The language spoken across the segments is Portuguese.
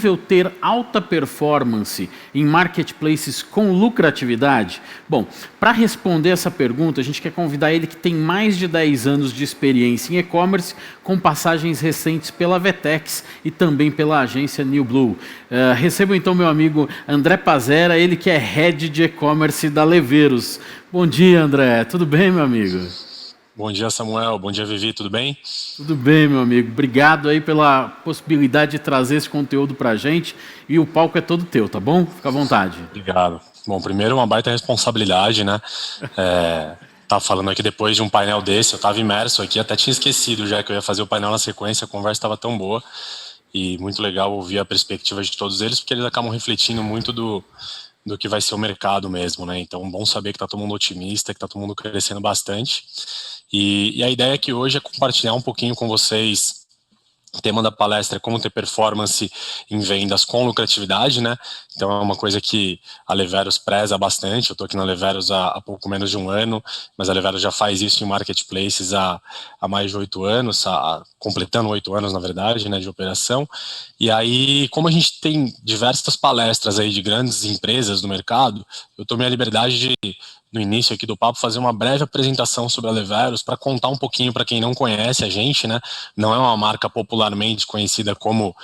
possível ter alta performance em marketplaces com lucratividade? Bom, para responder essa pergunta, a gente quer convidar ele que tem mais de 10 anos de experiência em e-commerce, com passagens recentes pela Vetex e também pela agência New Blue. Recebo então meu amigo André Pazera, ele que é Head de E-Commerce da Leveros. Bom dia, André. Tudo bem, meu amigo? Bom dia, Samuel. Bom dia, Vivi. Tudo bem? Tudo bem, meu amigo. Obrigado aí pela possibilidade de trazer esse conteúdo pra gente. E o palco é todo teu, tá bom? Fica à vontade. Obrigado. Bom, primeiro uma baita responsabilidade, né? Tava falando aqui depois de um painel desse, eu estava imerso aqui, até tinha esquecido já que eu ia fazer o painel na sequência, a conversa estava tão boa. E muito legal ouvir a perspectiva de todos eles, porque eles acabam refletindo muito do que vai ser o mercado mesmo, né? Então, bom saber que está todo mundo otimista, que está todo mundo crescendo bastante. E a ideia aqui hoje é compartilhar um pouquinho com vocês. O tema da palestra é como ter performance em vendas com lucratividade, né? Então é uma coisa que a Leveros preza bastante. Eu estou aqui na Leveros há pouco menos de um ano, mas a Leveros já faz isso em marketplaces há mais de 8 anos, completando 8 anos, na verdade, né, de operação. E aí, como a gente tem diversas palestras aí de grandes empresas do mercado, eu tomei a liberdade de, no início aqui do papo, fazer uma breve apresentação sobre a Leveros para contar um pouquinho para quem não conhece a gente, né? Não é uma marca popularmente conhecida como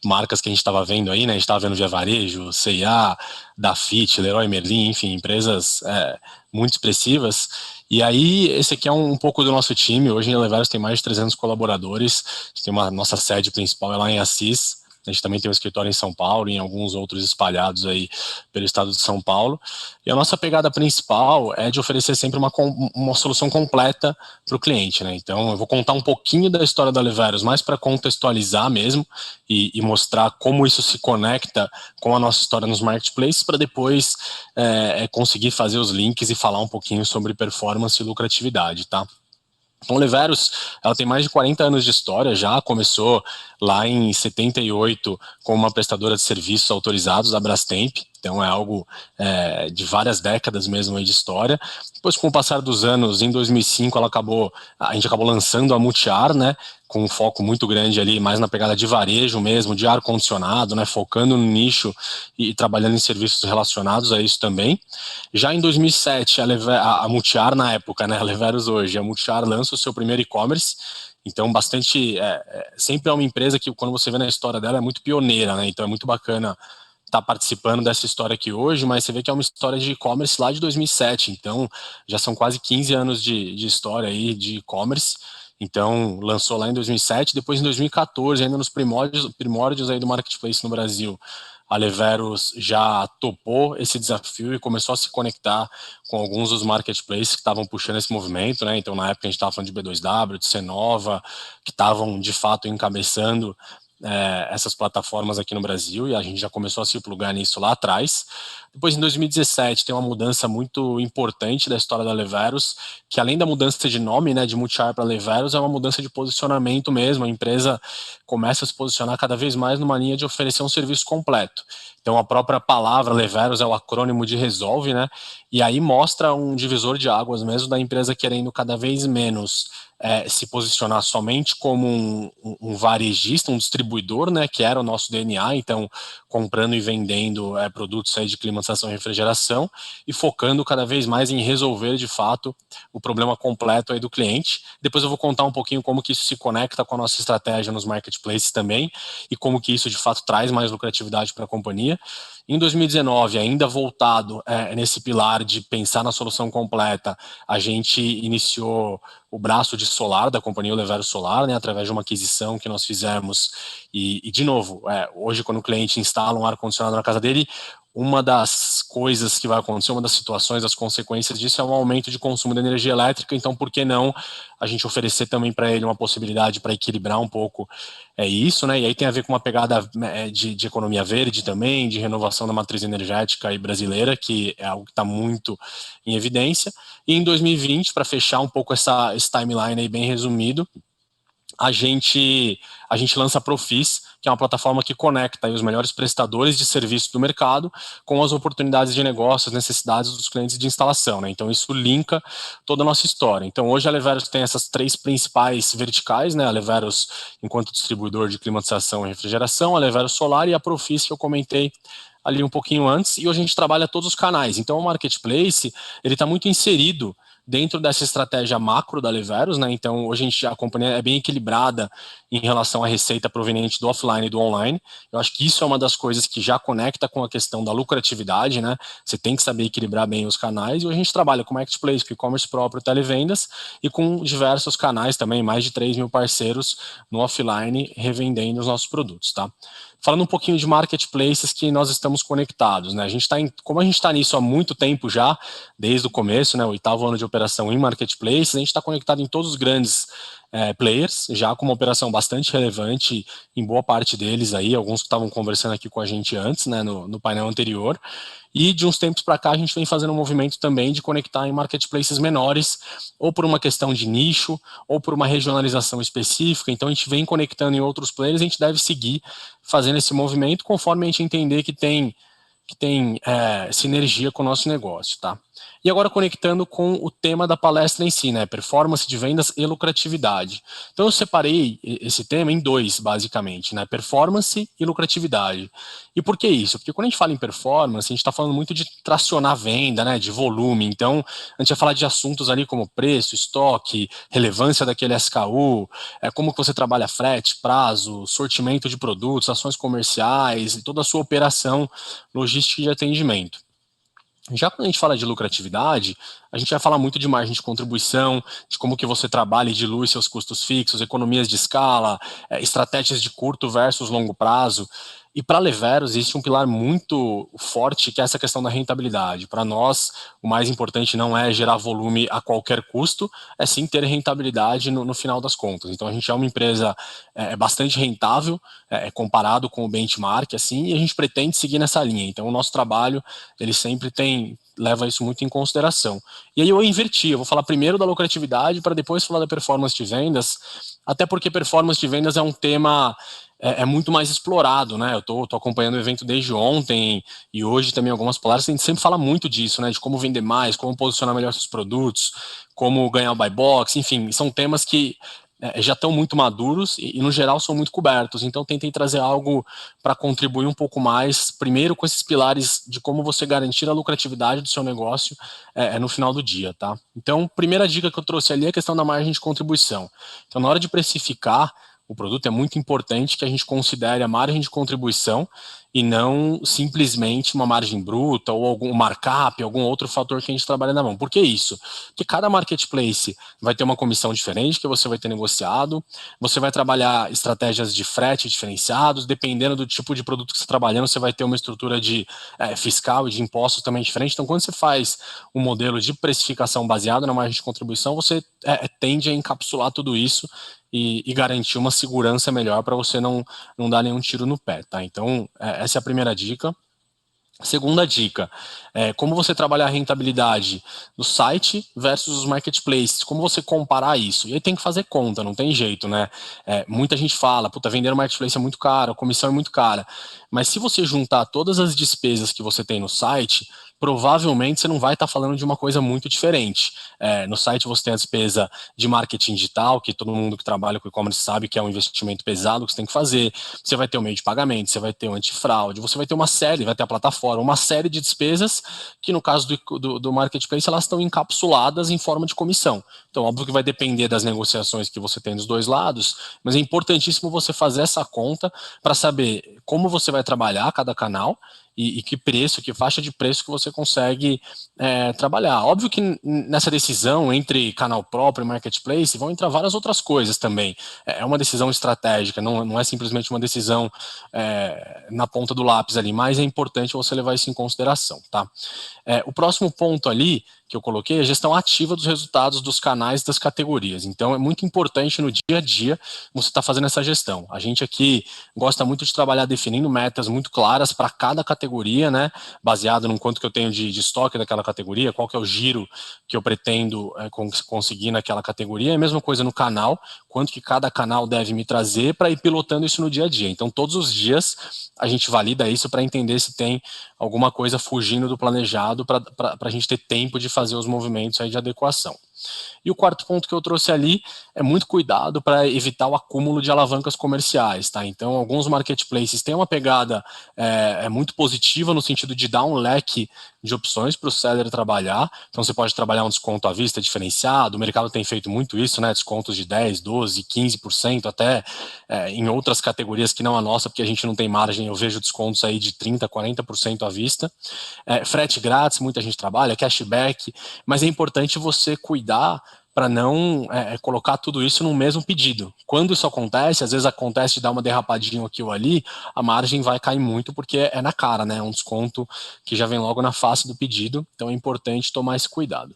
marcas que a gente estava vendo aí, né? A gente estava vendo Via Varejo, C&A, Dafit, Leroy Merlin, enfim, empresas muito expressivas. E aí, esse aqui é um pouco do nosso time. Hoje a Leveros tem mais de 300 colaboradores. A gente tem nossa sede principal é lá em Assis. A gente também tem um escritório em São Paulo e em alguns outros espalhados aí pelo estado de São Paulo. E a nossa pegada principal é de oferecer sempre uma solução completa para o cliente, né? Então, eu vou contar um pouquinho da história da Leveros, mais para contextualizar mesmo e mostrar como isso se conecta com a nossa história nos marketplaces, para depois conseguir fazer os links e falar um pouquinho sobre performance e lucratividade, tá? Então, Leveros, ela tem mais de 40 anos de história já, começou lá em 78 como uma prestadora de serviços autorizados da Brastemp, então é algo de várias décadas mesmo aí de história. Depois, com o passar dos anos, em 2005, a gente acabou lançando a Multiar, né, com um foco muito grande ali, mais na pegada de varejo mesmo, de ar-condicionado, né, focando no nicho e trabalhando em serviços relacionados a isso também. Já em 2007, a Multiar na época, né, a Leveros hoje, a Multiar lança o seu primeiro e-commerce. Então, sempre é uma empresa que, quando você vê na história dela, é muito pioneira, né? Então, é muito bacana estar participando dessa história aqui hoje, mas você vê que é uma história de e-commerce lá de 2007. Então, já são quase 15 anos de história aí de e-commerce. Então, lançou lá em 2007, depois em 2014, ainda nos primórdios aí do marketplace no Brasil, a Leveros já topou esse desafio e começou a se conectar com alguns dos marketplaces que estavam puxando esse movimento, né? Então, na época, a gente estava falando de B2W, de Cenova, que estavam, de fato, encabeçando essas plataformas aqui no Brasil, e a gente já começou a se plugar nisso lá atrás. Depois, em 2017, tem uma mudança muito importante da história da Leveros, que além da mudança de nome, né, de Multiar para Leveros, é uma mudança de posicionamento mesmo. A empresa começa a se posicionar cada vez mais numa linha de oferecer um serviço completo. Então, a própria palavra Leveros é o acrônimo de Resolve, né? E aí mostra um divisor de águas mesmo da empresa querendo cada vez menos se posicionar somente como um varejista, um distribuidor, né, que era o nosso DNA, então comprando e vendendo produtos aí de climatização e refrigeração, e focando cada vez mais em resolver de fato o problema completo aí do cliente. Depois eu vou contar um pouquinho como que isso se conecta com a nossa estratégia nos marketplaces também, e como que isso de fato traz mais lucratividade para a companhia. Em 2019, ainda voltado nesse pilar de pensar na solução completa, a gente iniciou o braço de solar da companhia, o Leveros Solar, né, através de uma aquisição que nós fizemos. E de novo, hoje, quando o cliente instala um ar-condicionado na casa dele, uma das coisas que vai acontecer, uma das situações, as consequências disso é um aumento de consumo de energia elétrica. Então, por que não a gente oferecer também para ele uma possibilidade para equilibrar um pouco isso, né? E aí tem a ver com uma pegada de economia verde também, de renovação da matriz energética aí brasileira, que é algo que está muito em evidência. E em 2020, para fechar um pouco esse timeline aí bem resumido, a gente lança a Profis. que é uma plataforma que conecta aí os melhores prestadores de serviço do mercado com as oportunidades de negócio, as necessidades dos clientes de instalação, né? Então isso linka toda a nossa história. Então hoje a Leveros tem essas 3 principais verticais, né? A Leveros enquanto distribuidor de climatização e refrigeração, a Leveros Solar e a Profis que eu comentei ali um pouquinho antes, e hoje a gente trabalha todos os canais. Então o marketplace, ele está muito inserido dentro dessa estratégia macro da Leveros, né? Então hoje a companhia é bem equilibrada em relação à receita proveniente do offline e do online. Eu acho que isso é uma das coisas que já conecta com a questão da lucratividade, né? Você tem que saber equilibrar bem os canais, e hoje a gente trabalha com marketplace, com e-commerce próprio, televendas, e com diversos canais também, mais de 3 mil parceiros no offline revendendo os nossos produtos, tá? Falando um pouquinho de marketplaces que nós estamos conectados, né? Como a gente está nisso há muito tempo já, desde o começo, né? O 8º ano de operação em marketplaces, a gente está conectado em todos os grandes players, já com uma operação bastante relevante em boa parte deles aí, alguns que estavam conversando aqui com a gente antes, né? No painel anterior. E de uns tempos para cá a gente vem fazendo um movimento também de conectar em marketplaces menores, ou por uma questão de nicho, ou por uma regionalização específica. Então a gente vem conectando em outros players, a gente deve seguir fazendo esse movimento conforme a gente entender que tem sinergia com o nosso negócio, tá? E agora conectando com o tema da palestra em si, né? Performance de vendas e lucratividade. Então eu separei esse tema em 2, basicamente, né? Performance e lucratividade. E por que isso? Porque quando a gente fala em performance, a gente está falando muito de tracionar a venda, né? De volume. Então a gente vai falar de assuntos ali como preço, estoque, relevância daquele SKU, como que você trabalha frete, prazo, sortimento de produtos, ações comerciais e toda a sua operação logística e de atendimento. Já quando a gente fala de lucratividade, a gente vai falar muito de margem de contribuição, de como que você trabalha e dilui seus custos fixos, economias de escala, estratégias de curto versus longo prazo. E para a Leveros existe um pilar muito forte que é essa questão da rentabilidade. Para nós, o mais importante não é gerar volume a qualquer custo, é sim ter rentabilidade no final das contas. Então a gente é uma empresa bastante rentável, comparado com o benchmark, assim, e a gente pretende seguir nessa linha. Então o nosso trabalho, ele sempre leva isso muito em consideração. E aí eu inverti, eu vou falar primeiro da lucratividade para depois falar da performance de vendas, até porque performance de vendas é um tema muito mais explorado, né? Eu tô acompanhando o evento desde ontem e hoje também algumas palestras, a gente sempre fala muito disso, né? De como vender mais, como posicionar melhor seus produtos, como ganhar o buy box, enfim, são temas que já estão muito maduros e no geral são muito cobertos, então tentei trazer algo para contribuir um pouco mais, primeiro com esses pilares de como você garantir a lucratividade do seu negócio no final do dia, tá? Então, primeira dica que eu trouxe ali é a questão da margem de contribuição. Então, na hora de precificar o produto, é muito importante que a gente considere a margem de contribuição e não simplesmente uma margem bruta ou algum markup, algum outro fator que a gente trabalha na mão. Por que isso? Porque cada marketplace vai ter uma comissão diferente que você vai ter negociado, você vai trabalhar estratégias de frete diferenciados, dependendo do tipo de produto que você está trabalhando, você vai ter uma estrutura de fiscal e de impostos também diferente. Então, quando você faz um modelo de precificação baseado na margem de contribuição, você tende a encapsular tudo isso e garantir uma segurança melhor para você não dar nenhum tiro no pé, tá? Então, essa é a primeira dica. Segunda dica, como você trabalhar a rentabilidade do site versus os marketplaces, como você comparar isso? E aí tem que fazer conta, não tem jeito, né? Muita gente fala, puta, vender no marketplace é muito caro, a comissão é muito cara. Mas se você juntar todas as despesas que você tem no site, provavelmente você não vai estar falando de uma coisa muito diferente. No site você tem a despesa de marketing digital, que todo mundo que trabalha com e-commerce sabe que é um investimento pesado que você tem que fazer. Você vai ter o meio de pagamento, você vai ter o antifraude, você vai ter vai ter a plataforma, uma série de despesas que no caso do marketplace elas estão encapsuladas em forma de comissão. Então, óbvio que vai depender das negociações que você tem dos dois lados, mas é importantíssimo você fazer essa conta para saber como você vai trabalhar cada canal e que preço, que faixa de preço que você consegue trabalhar. Óbvio que nessa decisão entre canal próprio e marketplace vão entrar várias outras coisas também. É uma decisão estratégica, não é simplesmente uma decisão na ponta do lápis ali, mas é importante você levar isso em consideração, tá? O próximo ponto ali que eu coloquei é a gestão ativa dos resultados dos canais das categorias. Então é muito importante no dia a dia você estar fazendo essa gestão. A gente aqui gosta muito de trabalhar definindo métricas metas muito claras para cada categoria, né, baseado no quanto que eu tenho de estoque daquela categoria, qual que é o giro que eu pretendo conseguir naquela categoria. É a mesma coisa no canal, quanto que cada canal deve me trazer para ir pilotando isso no dia a dia. Então, todos os dias a gente valida isso para entender se tem alguma coisa fugindo do planejado para a gente ter tempo de fazer os movimentos aí de adequação. E o quarto ponto que eu trouxe ali é muito cuidado para evitar o acúmulo de alavancas comerciais, tá? Então, alguns marketplaces têm uma pegada muito positiva no sentido de dar um leque de opções para o seller trabalhar. Então, você pode trabalhar um desconto à vista diferenciado, o mercado tem feito muito isso, né? Descontos de 10, 12, 15%, até em outras categorias que não a nossa, porque a gente não tem margem, eu vejo descontos aí de 30, 40% à vista. Frete grátis, muita gente trabalha, cashback, mas é importante você cuidar para não colocar tudo isso no mesmo pedido. Quando isso acontece, às vezes acontece de dar uma derrapadinha aqui ou ali, a margem vai cair muito porque é na cara, né? É um desconto que já vem logo na face do pedido, então é importante tomar esse cuidado.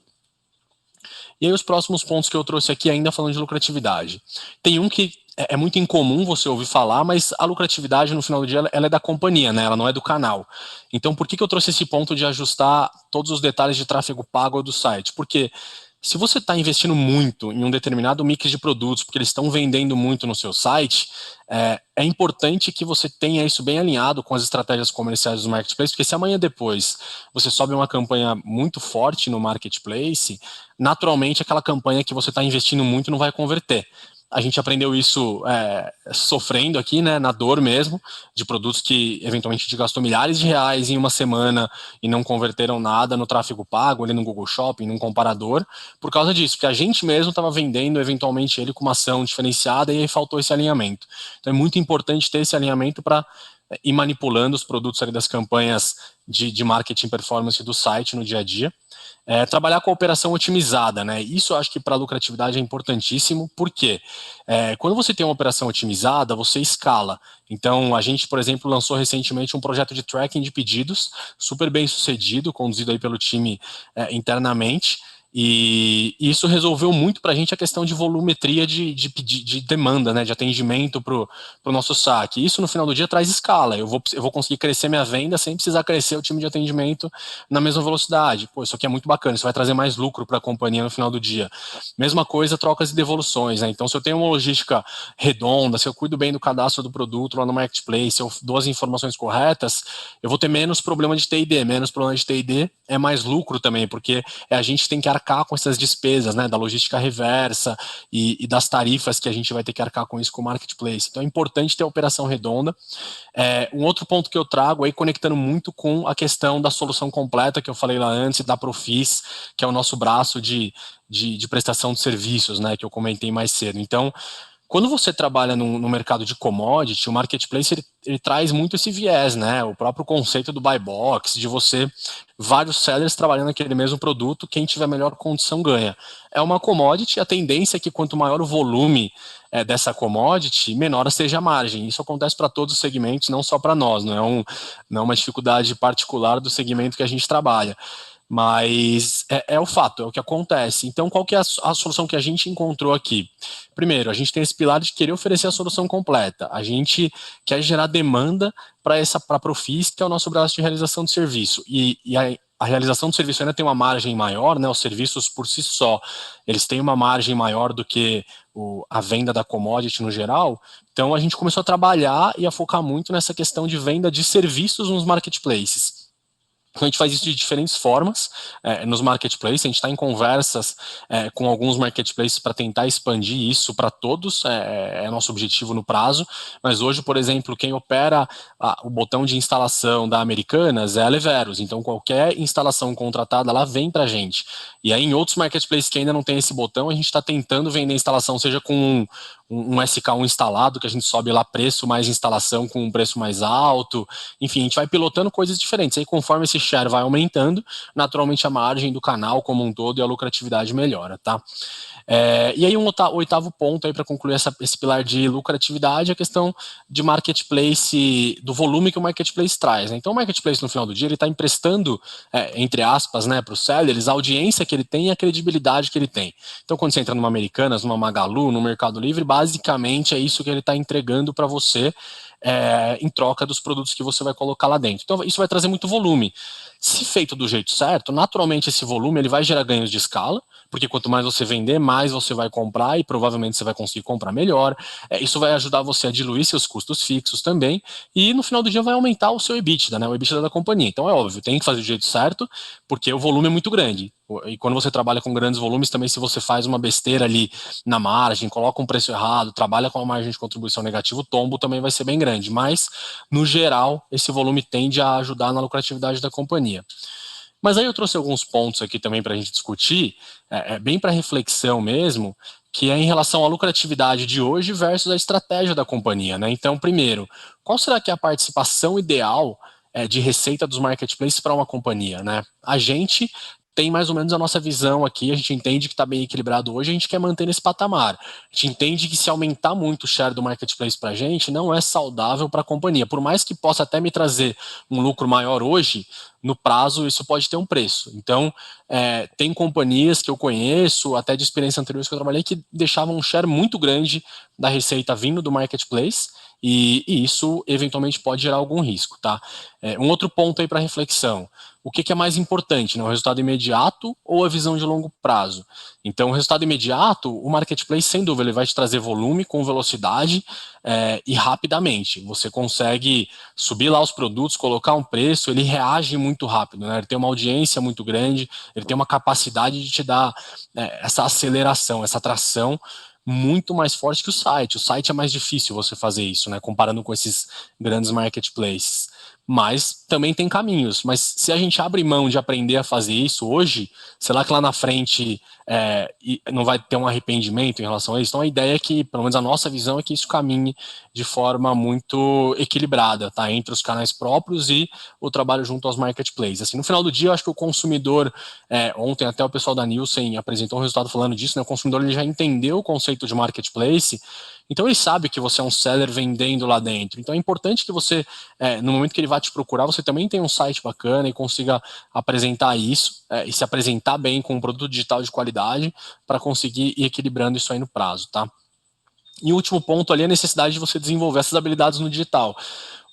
E aí os próximos pontos que eu trouxe aqui, ainda falando de lucratividade. Tem um que é muito incomum você ouvir falar, mas a lucratividade no final do dia ela é da companhia, né? Ela não é do canal. Então por que eu trouxe esse ponto de ajustar todos os detalhes de tráfego pago do site? Porque se você está investindo muito em um determinado mix de produtos, porque eles estão vendendo muito no seu site, é importante que você tenha isso bem alinhado com as estratégias comerciais dos marketplaces, porque se amanhã depois você sobe uma campanha muito forte no marketplace, naturalmente aquela campanha que você está investindo muito não vai converter. A gente aprendeu isso sofrendo aqui, né, na dor mesmo, de produtos que eventualmente a gente gastou milhares de reais em uma semana e não converteram nada no tráfego pago, ali no Google Shopping, num comparador, por causa disso, porque a gente mesmo estava vendendo eventualmente ele com uma ação diferenciada e aí faltou esse alinhamento. Então é muito importante ter esse alinhamento para ir manipulando os produtos ali das campanhas de marketing performance do site no dia a dia. Trabalhar com a operação otimizada, né? Isso eu acho que para a lucratividade é importantíssimo, porque quando você tem uma operação otimizada, você escala. Então, a gente, por exemplo, lançou recentemente um projeto de tracking de pedidos, super bem sucedido, conduzido aí pelo time internamente, e isso resolveu muito para a gente a questão de volumetria de demanda, né, de atendimento para o nosso saque. Isso, no final do dia, traz escala. Eu vou conseguir crescer minha venda sem precisar crescer o time de atendimento na mesma velocidade. Pô, isso aqui é muito bacana, isso vai trazer mais lucro para a companhia no final do dia. Mesma coisa, trocas e devoluções, né? Então, se eu tenho uma logística redonda, se eu cuido bem do cadastro do produto lá no marketplace, se eu dou as informações corretas, eu vou ter menos problema de TID. Menos problema de TID é mais lucro também, porque a gente tem que arcar com essas despesas, né, da logística reversa e das tarifas que a gente vai ter que arcar com isso com o marketplace. Então é importante ter a operação redonda. Um outro ponto que eu trago aí, conectando muito com a questão da solução completa que eu falei lá antes, da Profis, que é o nosso braço de prestação de serviços, né, que eu comentei mais cedo. Então, quando você trabalha no mercado de commodity, o marketplace ele traz muito esse viés, né? O próprio conceito do buy box, de você, vários sellers trabalhando naquele mesmo produto, quem tiver melhor condição ganha. É uma commodity, a tendência é que quanto maior o volume dessa commodity, menor seja a margem. Isso acontece para todos os segmentos, não só para nós, não é uma dificuldade particular do segmento que a gente trabalha. Mas é o fato, é o que acontece. Então, qual que é a solução que a gente encontrou aqui? Primeiro, a gente tem esse pilar de querer oferecer a solução completa. A gente quer gerar demanda para a Profis, que é o nosso braço de realização de serviço. E a realização do serviço ainda tem uma margem maior, né? Os serviços por si só, eles têm uma margem maior do que a venda da commodity no geral. Então, a gente começou a trabalhar e a focar muito nessa questão de venda de serviços nos marketplaces. Então, a gente faz isso de diferentes formas nos marketplaces. A gente está em conversas com alguns marketplaces para tentar expandir isso para todos, é nosso objetivo no prazo. Mas hoje, por exemplo, quem opera o botão de instalação da Americanas é a Leveros. Então, qualquer instalação contratada lá vem para a gente. E aí, em outros marketplaces que ainda não tem esse botão, a gente está tentando vender a instalação, seja com um SK1 instalado, que a gente sobe lá preço mais instalação com um preço mais alto. Enfim, a gente vai pilotando coisas diferentes. Aí, conforme esse share vai aumentando, naturalmente a margem do canal como um todo e a lucratividade melhora, tá? E aí um oitavo ponto aí para concluir esse pilar de lucratividade é a questão de marketplace, do volume que o marketplace traz, né? Então o marketplace no final do dia ele está emprestando, entre aspas, né, para os sellers a audiência que ele tem e a credibilidade que ele tem. Então quando você entra numa Americanas, numa Magalu, no Mercado Livre, basicamente é isso que ele está entregando para você, em troca dos produtos que você vai colocar lá dentro. Então isso vai trazer muito volume. Se feito do jeito certo, naturalmente esse volume ele vai gerar ganhos de escala, porque quanto mais você vender, mais você vai comprar e provavelmente você vai conseguir comprar melhor. Isso vai ajudar você a diluir seus custos fixos também e no final do dia vai aumentar o seu EBITDA, né, o EBITDA da companhia. Então é óbvio, tem que fazer do jeito certo, porque o volume é muito grande. E quando você trabalha com grandes volumes, também se você faz uma besteira ali na margem, coloca um preço errado, trabalha com uma margem de contribuição negativa, o tombo também vai ser bem grande. Mas, no geral, esse volume tende a ajudar na lucratividade da companhia. Mas aí eu trouxe alguns pontos aqui também para a gente discutir, bem para reflexão mesmo, que é em relação à lucratividade de hoje versus a estratégia da companhia, né? Então, primeiro, qual será que é a participação ideal de receita dos marketplaces para uma companhia, né? A gente tem mais ou menos a nossa visão aqui, a gente entende que está bem equilibrado hoje, a gente quer manter nesse patamar. A gente entende que se aumentar muito o share do marketplace para a gente, não é saudável para a companhia. Por mais que possa até me trazer um lucro maior hoje, no prazo isso pode ter um preço. Então, tem companhias que eu conheço, até de experiência anterior que eu trabalhei, que deixavam um share muito grande da receita vindo do marketplace, e isso eventualmente pode gerar algum risco, tá? Um outro ponto aí para reflexão. O que é mais importante, né? O resultado imediato ou a visão de longo prazo? Então, o resultado imediato, o marketplace, sem dúvida, ele vai te trazer volume com velocidade e rapidamente. Você consegue subir lá os produtos, colocar um preço, ele reage muito rápido, né? Ele tem uma audiência muito grande, ele tem uma capacidade de te dar essa aceleração, essa tração muito mais forte que o site. O site é mais difícil você fazer isso, né? Comparando com esses grandes marketplaces. Mas também tem caminhos. Mas se a gente abre mão de aprender a fazer isso hoje, será que lá na frente não vai ter um arrependimento em relação a isso? Então a ideia é que, pelo menos a nossa visão, é que isso caminhe de forma muito equilibrada, tá? Entre os canais próprios e o trabalho junto aos marketplaces. Assim, no final do dia, eu acho que o consumidor, ontem até o pessoal da Nielsen apresentou um resultado falando disso, né? O consumidor ele já entendeu o conceito de marketplace, então ele sabe que você é um seller vendendo lá dentro. Então é importante que você, no momento que ele vai te procurar, você também tenha um site bacana e consiga apresentar isso e se apresentar bem com um produto digital de qualidade para conseguir ir equilibrando isso aí no prazo, tá? E o último ponto ali é a necessidade de você desenvolver essas habilidades no digital.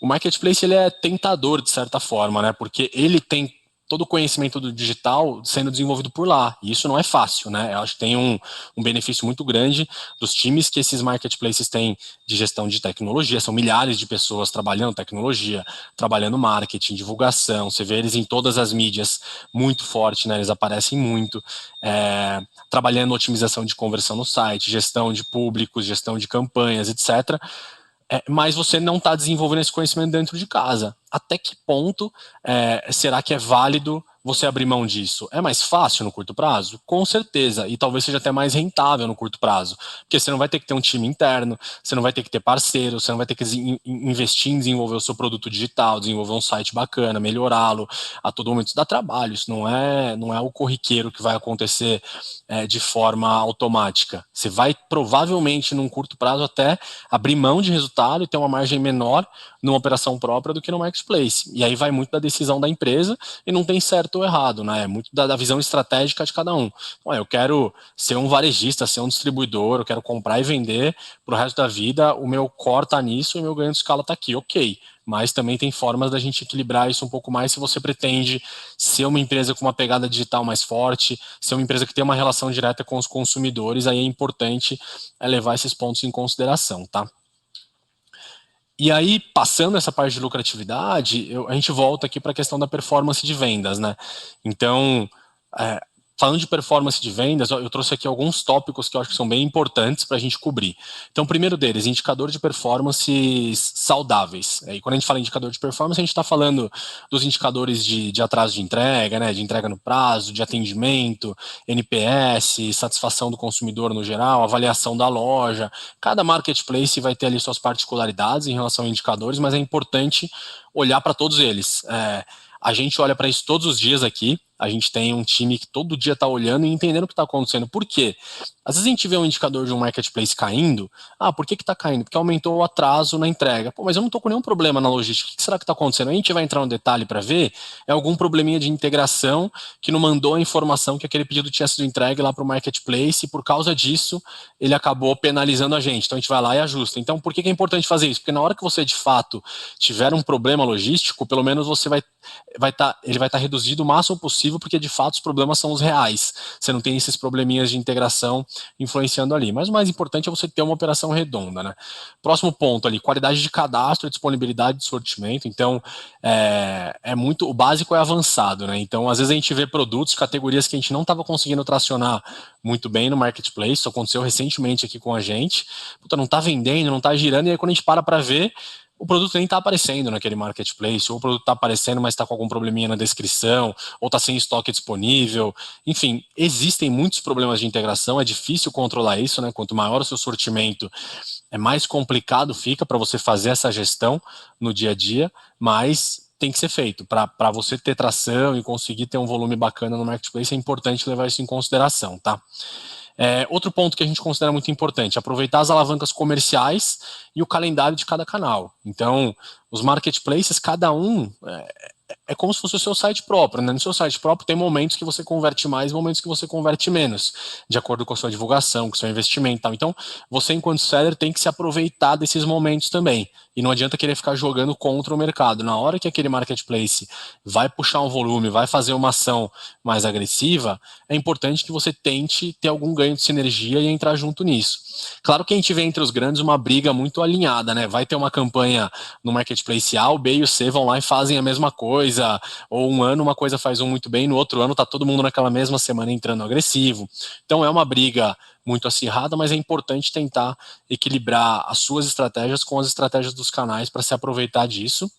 O marketplace ele é tentador de certa forma, né? Porque ele tem todo o conhecimento do digital sendo desenvolvido por lá. E isso não é fácil, né? Eu acho que tem um benefício muito grande dos times que esses marketplaces têm de gestão de tecnologia. São milhares de pessoas trabalhando tecnologia, trabalhando marketing, divulgação. Você vê eles em todas as mídias muito forte, né? Eles aparecem muito. Trabalhando otimização de conversão no site, gestão de públicos, gestão de campanhas, etc. Mas você não está desenvolvendo esse conhecimento dentro de casa. Até que ponto será que é válido você abrir mão disso? É mais fácil no curto prazo? Com certeza, e talvez seja até mais rentável no curto prazo, porque você não vai ter que ter um time interno, você não vai ter que ter parceiro, você não vai ter que investir em desenvolver o seu produto digital, desenvolver um site bacana, melhorá-lo a todo momento. Isso dá trabalho, isso não é o corriqueiro que vai acontecer de forma automática. Você vai provavelmente num curto prazo até abrir mão de resultado e ter uma margem menor numa operação própria do que no marketplace. E aí vai muito da decisão da empresa e não tem certo ou errado, né? É muito da visão estratégica de cada um. Então, eu quero ser um varejista, ser um distribuidor, eu quero comprar e vender pro resto da vida, o meu core tá nisso e o meu ganho de escala tá aqui, ok. Mas também tem formas da gente equilibrar isso um pouco mais se você pretende ser uma empresa com uma pegada digital mais forte, ser uma empresa que tem uma relação direta com os consumidores, aí é importante levar esses pontos em consideração, tá? E aí, passando essa parte de lucratividade, a gente volta aqui para a questão da performance de vendas, né? Então, falando de performance de vendas, eu trouxe aqui alguns tópicos que eu acho que são bem importantes para a gente cobrir. Então, o primeiro deles, indicador de performance saudáveis. E quando a gente fala em indicador de performance, a gente está falando dos indicadores de atraso de entrega, né, de entrega no prazo, de atendimento, NPS, satisfação do consumidor no geral, avaliação da loja. Cada marketplace vai ter ali suas particularidades em relação a indicadores, mas é importante olhar para todos eles. A gente olha para isso todos os dias aqui. a gente tem um time que todo dia está olhando e entendendo o que está acontecendo. Por quê? Às vezes a gente vê um indicador de um marketplace caindo. Por que está caindo? Porque aumentou o atraso na entrega. Pô, mas eu não estou com nenhum problema na logística. O que será que está acontecendo? A gente vai entrar no detalhe para ver. É algum probleminha de integração que não mandou a informação que aquele pedido tinha sido entregue lá para o marketplace e por causa disso ele acabou penalizando a gente. Então a gente vai lá e ajusta. Então por que é importante fazer isso? Porque na hora que você de fato tiver um problema logístico, pelo menos você ele vai estar reduzido o máximo possível, porque de fato os problemas são os reais. Você não tem esses probleminhas de integração influenciando ali. Mas o mais importante é você ter uma operação redonda, né? Próximo ponto ali, qualidade de cadastro e disponibilidade de sortimento. Então, o básico é avançado, né? Então, às vezes a gente vê produtos, categorias que a gente não estava conseguindo tracionar muito bem no marketplace. Isso aconteceu recentemente aqui com a gente. Puta, não está vendendo, não está girando, e aí quando a gente para ver, o produto nem está aparecendo naquele marketplace, ou o produto está aparecendo, mas está com algum probleminha na descrição, ou está sem estoque disponível. Enfim, existem muitos problemas de integração, é difícil controlar isso, né? Quanto maior o seu sortimento, mais complicado fica para você fazer essa gestão no dia a dia, mas tem que ser feito. Para você ter tração e conseguir ter um volume bacana no marketplace, é importante levar isso em consideração, tá? Outro ponto que a gente considera muito importante, aproveitar as alavancas comerciais e o calendário de cada canal. Então, os marketplaces, cada um é como se fosse o seu site próprio, né? No seu site próprio tem momentos que você converte mais, momentos que você converte menos, de acordo com a sua divulgação, com o seu investimento e tal. Então, você enquanto seller tem que se aproveitar desses momentos também. E não adianta querer ficar jogando contra o mercado. Na hora que aquele marketplace vai puxar um volume, vai fazer uma ação mais agressiva, é importante que você tente ter algum ganho de sinergia e entrar junto nisso. Claro que a gente vê entre os grandes uma briga muito alinhada, né? Vai ter uma campanha no marketplace A, o B e o C vão lá e fazem a mesma coisa, ou um ano uma coisa faz muito bem, no outro ano tá todo mundo naquela mesma semana entrando agressivo. Então é uma briga muito acirrada, mas é importante tentar equilibrar as suas estratégias com as estratégias dos canais para se aproveitar disso.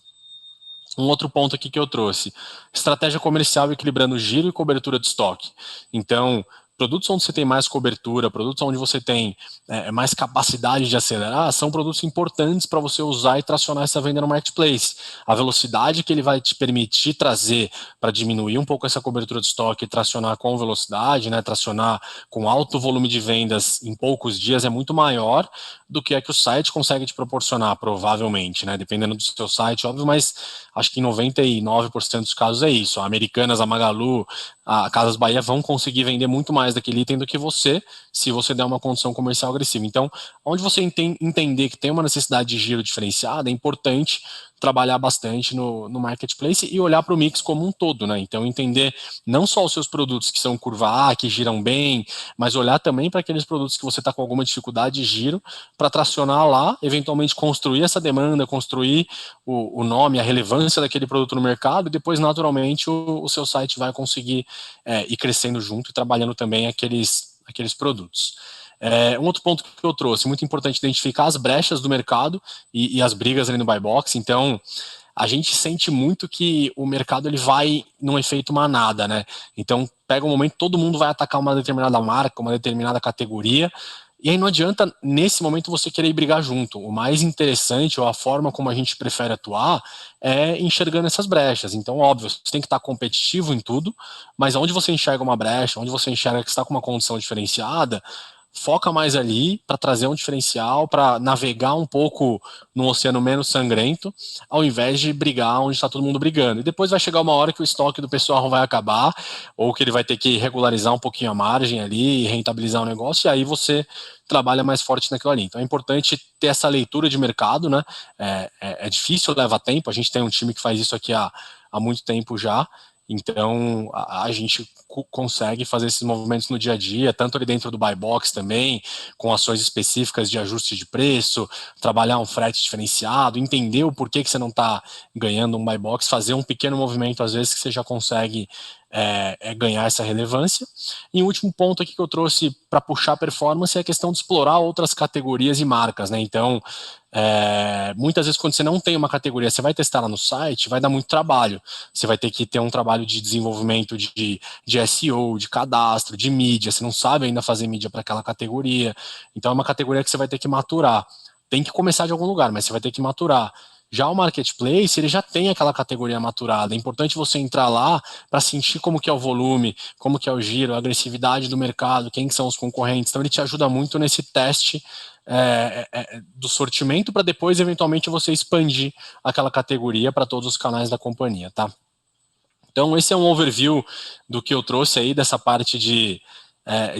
Um outro ponto aqui que eu trouxe, estratégia comercial equilibrando giro e cobertura de estoque. Então, produtos onde você tem mais cobertura, produtos onde você tem mais capacidade de acelerar, são produtos importantes para você usar e tracionar essa venda no marketplace. A velocidade que ele vai te permitir trazer para diminuir um pouco essa cobertura de estoque e tracionar com velocidade, né, tracionar com alto volume de vendas em poucos dias é muito maior do que o site consegue te proporcionar, provavelmente, né, dependendo do seu site, óbvio, mas acho que em 99% dos casos é isso. A Americanas, a Magalu, a Casas Bahia vão conseguir vender muito mais daquele item do que você, se você der uma condição comercial agressiva. Então, onde você entender que tem uma necessidade de giro diferenciada, é importante trabalhar bastante no marketplace e olhar para o mix como um todo, né? Então, entender não só os seus produtos que são curva A, que giram bem, mas olhar também para aqueles produtos que você está com alguma dificuldade de giro, para tracionar lá, eventualmente construir essa demanda, construir o nome, a relevância daquele produto no mercado, e depois, naturalmente, o seu site vai conseguir ir crescendo junto e trabalhando também aqueles produtos. Um outro ponto que eu trouxe, muito importante identificar as brechas do mercado e as brigas ali no buy box. Então, a gente sente muito que o mercado ele vai num efeito manada, né? Então, pega um momento, todo mundo vai atacar uma determinada marca, uma determinada categoria, e aí não adianta, nesse momento, você querer brigar junto. O mais interessante, ou a forma como a gente prefere atuar, é enxergando essas brechas. Então, óbvio, você tem que estar competitivo em tudo, mas onde você enxerga uma brecha, onde você enxerga que está com uma condição diferenciada, foca mais ali para trazer um diferencial, para navegar um pouco num oceano menos sangrento, ao invés de brigar onde está todo mundo brigando. E depois vai chegar uma hora que o estoque do pessoal vai acabar, ou que ele vai ter que regularizar um pouquinho a margem ali, rentabilizar o negócio, e aí você trabalha mais forte naquilo ali. Então é importante ter essa leitura de mercado, né? É difícil, leva tempo, a gente tem um time que faz isso aqui há muito tempo já. Então, a gente consegue fazer esses movimentos no dia a dia, tanto ali dentro do buy box também, com ações específicas de ajuste de preço, trabalhar um frete diferenciado, entender o porquê que você não está ganhando um buy box, fazer um pequeno movimento, às vezes, que você já consegue ganhar essa relevância. E o último ponto aqui que eu trouxe para puxar a performance é a questão de explorar outras categorias e marcas, né? Então, muitas vezes quando você não tem uma categoria, você vai testar lá no site, vai dar muito trabalho. Você vai ter que ter um trabalho de desenvolvimento de SEO, de cadastro, de mídia. Você não sabe ainda fazer mídia para aquela categoria. Então é uma categoria que você vai ter que maturar. Tem que começar de algum lugar, mas você vai ter que maturar. Já o marketplace, ele já tem aquela categoria maturada. É importante você entrar lá para sentir como que é o volume, como que é o giro, a agressividade do mercado, quem são os concorrentes. Então ele te ajuda muito nesse teste do sortimento para depois, eventualmente, você expandir aquela categoria para todos os canais da companhia, tá? Então esse é um overview do que eu trouxe aí dessa parte de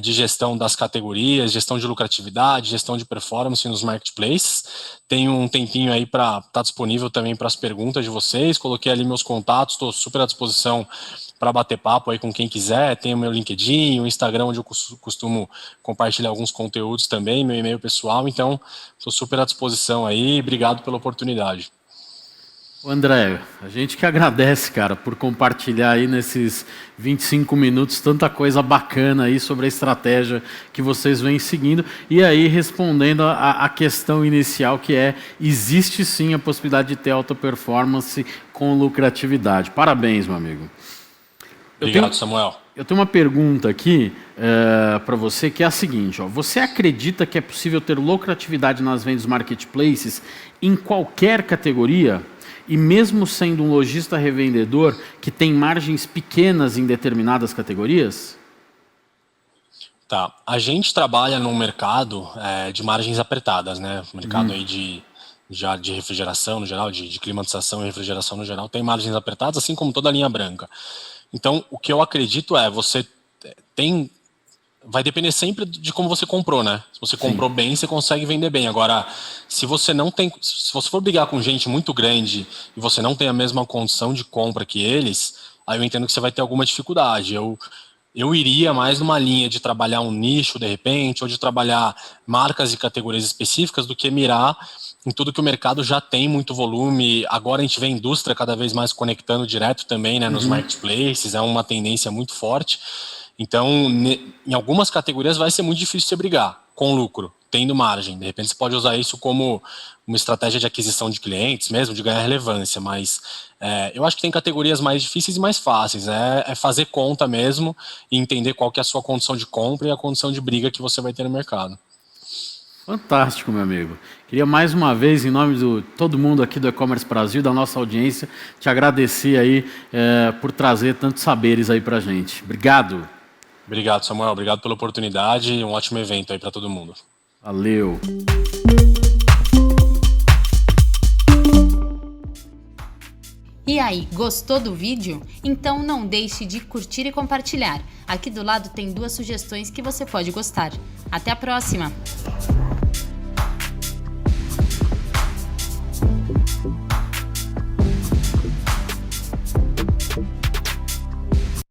gestão das categorias, gestão de lucratividade, gestão de performance nos marketplaces. Tem um tempinho aí para estar disponível também para as perguntas de vocês. Coloquei ali meus contatos, estou super à disposição para bater papo aí com quem quiser. Tem o meu LinkedIn, o Instagram, onde eu costumo compartilhar alguns conteúdos também, meu e-mail pessoal. Então, estou super à disposição aí. Obrigado pela oportunidade. André, a gente que agradece, cara, por compartilhar aí nesses 25 minutos tanta coisa bacana aí sobre a estratégia que vocês vêm seguindo. E aí, respondendo a questão inicial, que existe sim a possibilidade de ter alta performance com lucratividade. Parabéns, meu amigo. Obrigado, Samuel. Eu tenho uma pergunta aqui para você, que é a seguinte. Ó, você acredita que é possível ter lucratividade nas vendas marketplaces em qualquer categoria? E mesmo sendo um lojista revendedor que tem margens pequenas em determinadas categorias? Tá. A gente trabalha num mercado de margens apertadas, né? Mercado aí de refrigeração no geral, de climatização e refrigeração no geral, tem margens apertadas, assim como toda a linha branca. Então, o que eu acredito você vai depender sempre de como você comprou, né? Se você comprou bem, você consegue vender bem. Agora, se você for brigar com gente muito grande e você não tem a mesma condição de compra que eles, aí eu entendo que você vai ter alguma dificuldade. Eu iria mais numa linha de trabalhar um nicho, de repente, ou de trabalhar marcas e categorias específicas do que mirar em tudo que o mercado já tem muito volume. Agora a gente vê a indústria cada vez mais conectando direto também, né, nos marketplaces, é uma tendência muito forte. Então, em algumas categorias vai ser muito difícil você brigar com lucro, tendo margem. De repente você pode usar isso como uma estratégia de aquisição de clientes mesmo, de ganhar relevância, mas eu acho que tem categorias mais difíceis e mais fáceis. É fazer conta mesmo e entender qual que é a sua condição de compra e a condição de briga que você vai ter no mercado. Fantástico, meu amigo. Queria mais uma vez, em nome de todo mundo aqui do E-Commerce Brasil, da nossa audiência, te agradecer aí por trazer tantos saberes aí pra gente. Obrigado. Obrigado, Samuel. Obrigado pela oportunidade e um ótimo evento aí para todo mundo. Valeu. E aí, gostou do vídeo? Então não deixe de curtir e compartilhar. Aqui do lado tem 2 sugestões que você pode gostar. Até a próxima!